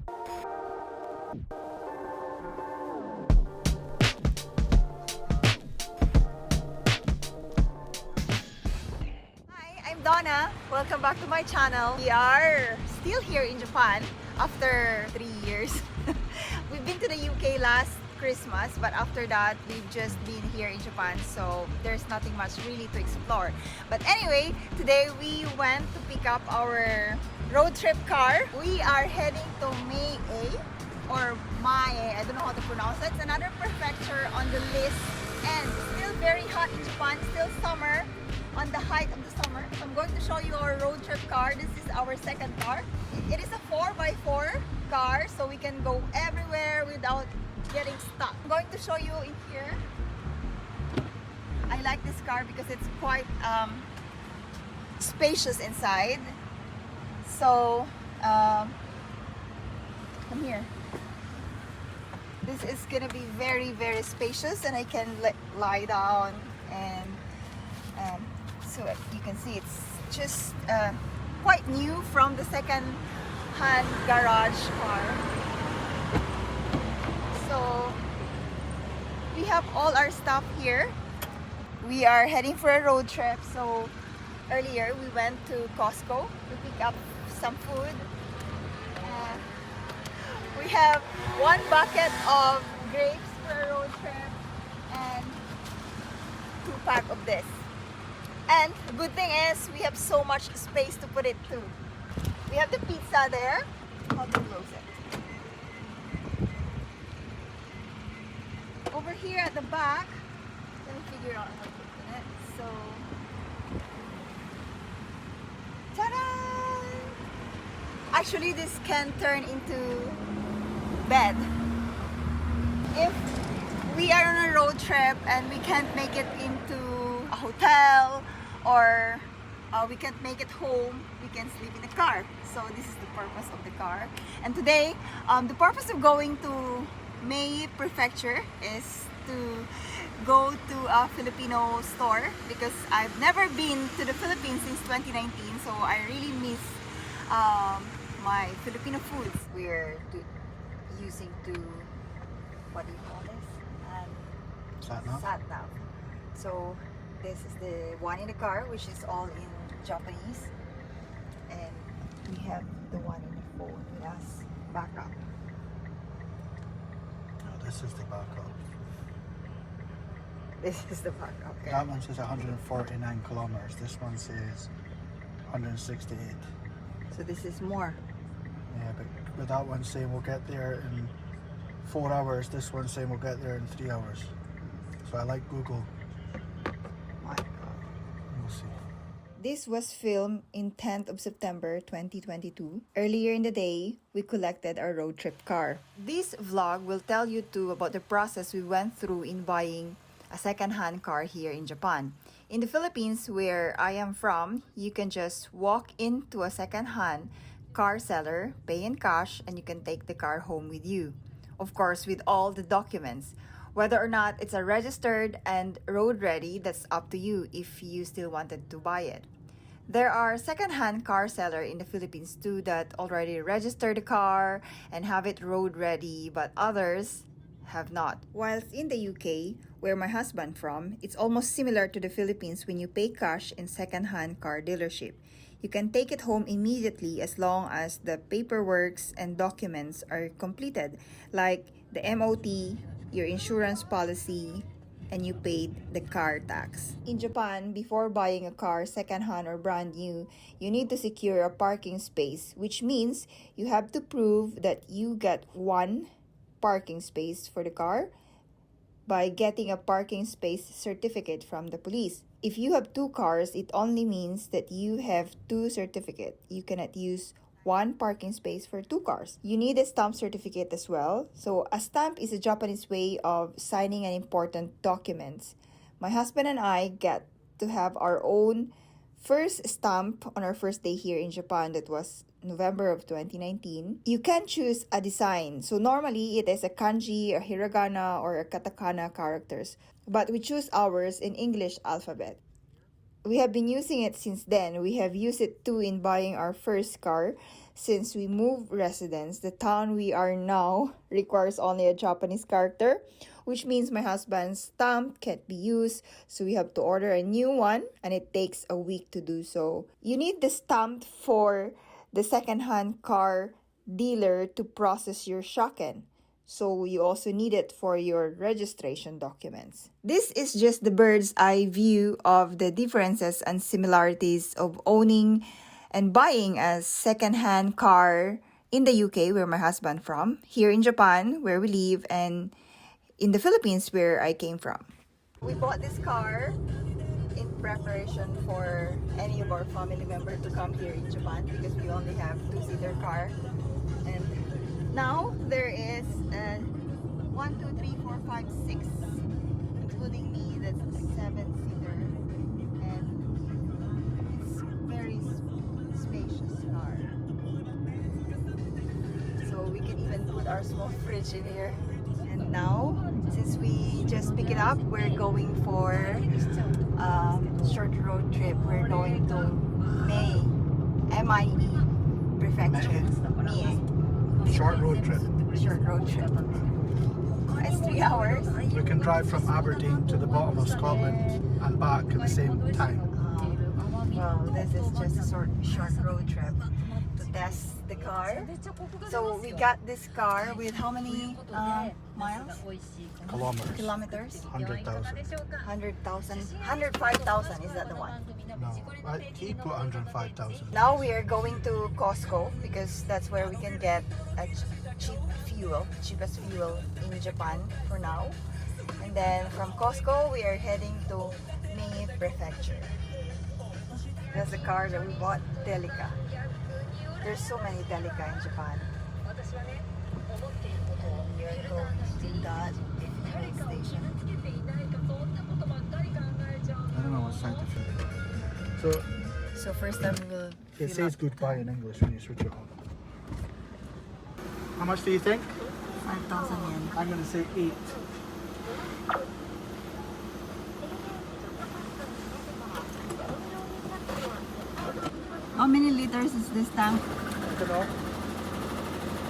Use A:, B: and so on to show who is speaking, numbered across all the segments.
A: Hi, I'm Donna. Welcome back to my channel. We are still here in Japan after 3 years. We've been to the UK last Christmas, but after that we've just been here in Japan, so there's nothing much really to explore. But anyway, today we went to pick up our road trip car. We are heading to Mie or Mie, I don't know how to pronounce it. It's another prefecture on the list, and still very hot in Japan, still summer, on the height of the summer. So I'm going to show you our road trip car. This is our second car. It is a 4x4 car, so we can go everywhere without getting stuck. I'm going to show you in here. I like this car because it's quite spacious inside. So come here. This is gonna be very, very spacious, and I can lie down, and so you can see it's just quite new from the second-hand garage car. So we have all our stuff here. We are heading for a road trip. So earlier we went to Costco to pick up some food. We have 1 bucket of grapes for a road trip and 2 pack of this. And the good thing is we have so much space to put it too. We have the pizza there. How to close it? Over here at the back, let me figure out how to open it. So, ta-da! Actually, this can turn into bed. If we are on a road trip and we can't make it into a hotel, or we can't make it home, we can sleep in the car. So this is the purpose of the car. And today, the purpose of going to Mie Prefecture is to go to a Filipino store, because I've never been to the Philippines since 2019, so I really miss my Filipino foods. We're using to, what do you call this? Sat nav. So this is the one in the car, which is all in Japanese, and we have the one in the phone with us backup.
B: Oh, this is the backup.
A: This is the backup. Okay.
B: That one says 149 kilometers. This one says 168.
A: So this is more.
B: Yeah, but with that one saying we'll get there in 4 hours, this one saying we'll get there in 3 hours. So I like Google.
A: My God.
B: We'll see.
A: This was filmed in 10th of September 2022. Earlier in the day, we collected our road trip car. This vlog will tell you too about the process we went through in buying a second-hand car here in Japan. In the Philippines, where I am from, you can just walk into a second-hand car seller, pay in cash, and you can take the car home with you. Of course, with all the documents. Whether or not it's a registered and road ready, that's up to you if you still wanted to buy it. There are second-hand car sellers in the Philippines too that already registered the car and have it road ready, but others have not. Whilst in the UK, where my husband from, it's almost similar to the Philippines when you pay cash in second-hand car dealership. You can take it home immediately as long as the paperwork and documents are completed, like the MOT, your insurance policy, and you paid the car tax. In Japan, before buying a car second-hand or brand new, you need to secure a parking space, which means you have to prove that you get 1 parking space for the car by getting a parking space certificate from the police. If you have 2 cars, it only means that you have 2 certificates. You cannot use 1 parking space for 2 cars. You need a stamp certificate as well. So a stamp is a Japanese way of signing an important document. My husband and I get to have our own first stamp on our first day here in Japan. That was November of 2019. You can choose a design. So normally it is a kanji, a hiragana, or a katakana characters. But we choose ours in English alphabet. We have been using it since then. We have used it too in buying our first car. Since we moved residence, the town we are now requires only a Japanese character, which means my husband's stamp can't be used, so we have to order a new one, and it takes a week to do so. You need the stamp for the second-hand car dealer to process your shoken. So you also need it for your registration documents. This is just the bird's eye view of the differences and similarities of owning and buying a second-hand car in the UK, where my husband from, here in Japan, where we live, and in the Philippines, where I came from. We bought this car in preparation for any of our family members to come here in Japan because we only have two-seater car. And now there is a 1, 2, 3, 4, 5, 6, including me, that's a 7-seater, and it's very spacious car. So we can even put our small fridge in here. And now, since we just pick it up, we're going for a short road trip. We're going to Mie Prefecture. Mie.
B: Short road trip.
A: Short road trip. It's 3 hours.
B: We can drive from Aberdeen to the bottom of Scotland and back at the same time.
A: Well, this is just a short road trip to test the car. So we got this car with how many miles? Kilometers?
B: 100,000.
A: 100,000. 105,000, is that the one?
B: No, he put 105,000.
A: Now we are going to Costco because that's where we can get a cheapest fuel in Japan for now. And then from Costco, we are heading to Mie Prefecture. That's the car that we bought, Delica. There's so many Delica in Japan. And we are going to that train station.
B: I don't know what side to feel.
A: So first time we will
B: It
A: fill
B: says
A: up
B: goodbye in English when you switch it on. How much do you think?
A: 5,000 yen.
B: I'm going to say 8.
A: How many liters is this tank?
B: I don't know.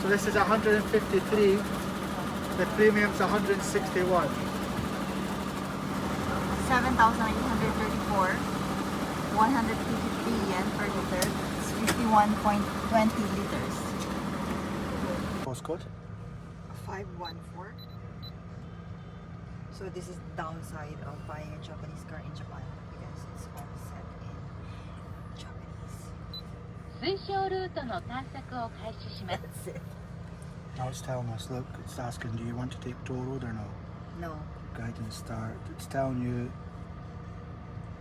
B: So this is 153. The premium's 161.
A: 7,834. 153 yen per liter. It's 51.20 liters.
B: Postcode?
A: 514. So this is the downside of buying a Japanese car in Japan because it's all set in Japanese.
C: 推奨ルートの探索を開始します。
A: That's it.
B: Now it's telling us, look, it's asking, do you want to take toll road or no?
A: No,
B: Guidance start. It's telling you,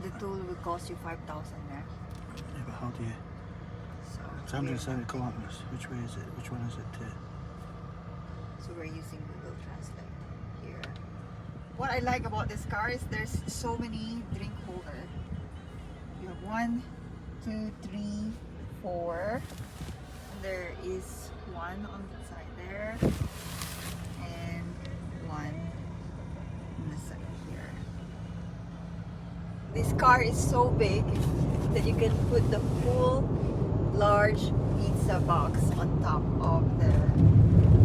A: the toll will cost you 5,000 there.
B: yeah, but how do you?
A: So
B: It's 170 kilometers. Which way is it? Which one is it to?
A: So we're using Google Translate here. What I like about this car is there's so many drink holder. You have 1, 2, 3, 4. There is one on the side there, and one on the side here. This car is so big that you can put the full large pizza box on top of the,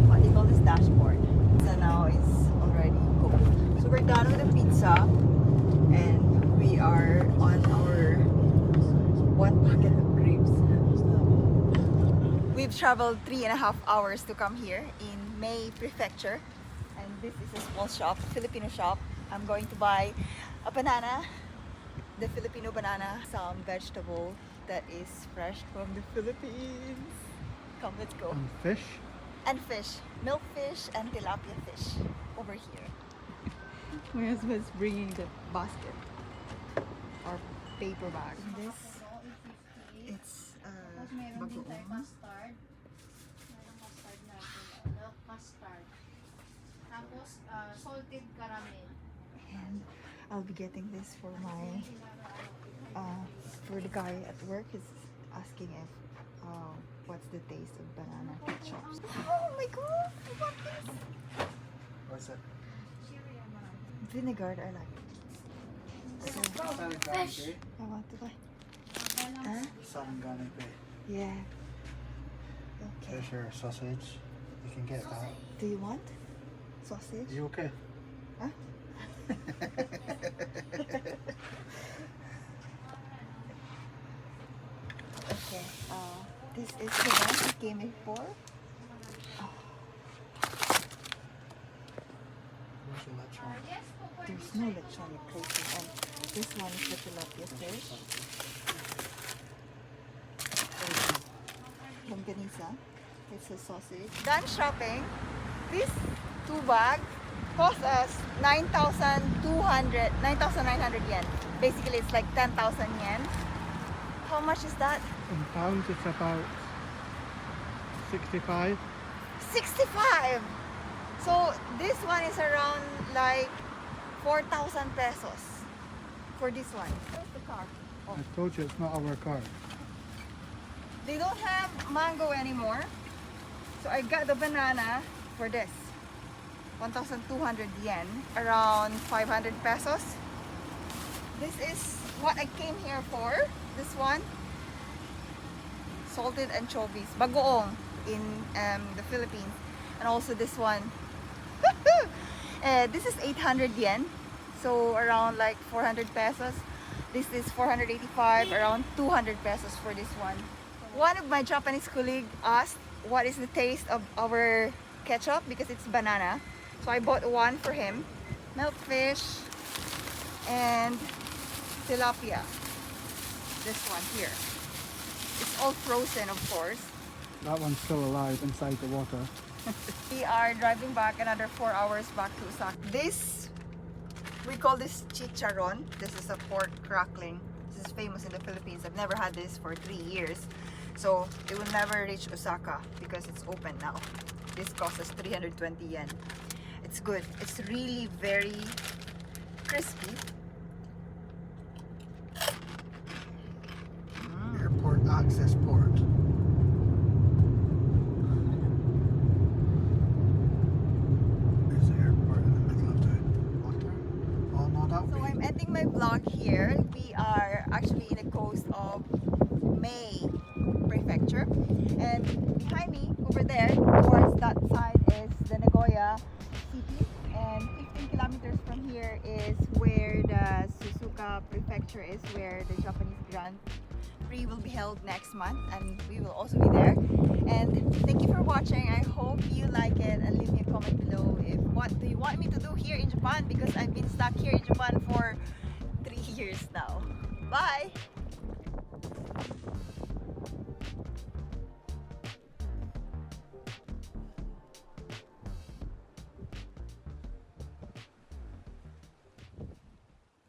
A: what do you call this, dashboard. So now it's already cooked. So we're done with the pizza and we are on our 1 bucket of grapes. We've traveled 3.5 hours to come here in Mie Prefecture, and this is a small shop, Filipino shop. I'm going to buy a banana, the Filipino banana, some vegetable that is fresh from the Philippines. Come, let's go.
B: And fish?
A: And fish, milkfish and tilapia fish over here. My husband's bringing the basket or paper bag. This, it's bagoong.
D: Mustard. Merong mustard natin. Mustard. Tapos, salted caramel.
A: And I'll be getting this for my for the guy at work. He's asking if what's the taste of banana ketchup. Oh my god, I want this.
B: What's it?
A: Vinegar, I like it.
D: Fish.
A: I want to buy.
D: Huh?
A: Huh?
B: Sarangani.
A: Yeah. Okay.
B: There's your sausage. You can get that.
A: Do you want sausage?
B: You okay?
A: Huh? Okay. This is the one he came before.
B: Where's your lechon?
A: There's no lechon replacing, and this one is the tilapia fish. Longanisa. It's a sausage. Done shopping. This 2 bag cost us 9,900 yen. Basically, it's like 10,000 yen. How much is that?
B: In pounds, it's about 65.
A: 65! So this one is around like 4,000 pesos for this one. Where's the car? Oh.
B: I told you it's not our car.
A: They don't have mango anymore. So I got the banana for this. 1,200 yen, around 500 pesos. This is what I came here for. This one, salted anchovies, bagoong in the Philippines. And also this one. This is 800 yen, so around like 400 pesos. This is 485, around 200 pesos for this one. One of my Japanese colleagues asked what is the taste of our ketchup because it's banana. So I bought one for him. Milkfish and tilapia. This one here. It's all frozen, of course.
B: That one's still alive inside the water.
A: We are driving back another 4 hours back to Osaka. This, we call this chicharon. This is a pork crackling. This is famous in the Philippines. I've never had this for 3 years. So it will never reach Osaka because it's open now. This costs us 320 yen. It's good. It's really very crispy.
B: Airport access port. There's the airport in the middle of the water. Oh no, that
A: So
B: would
A: I'm
B: be.
A: ending my vlog here. We are actually in the coast of Mie Prefecture, and behind me over there towards that side is the Nagoya city, and 15 kilometers from here is where the Suzuka Prefecture is, where the Japanese Grand Prix will be held next month, and we will also be there. And thank you for watching. I hope you like it, and leave me a comment below if what do you want me to do here in Japan, because I've been stuck here in Japan for 3 years now. Bye!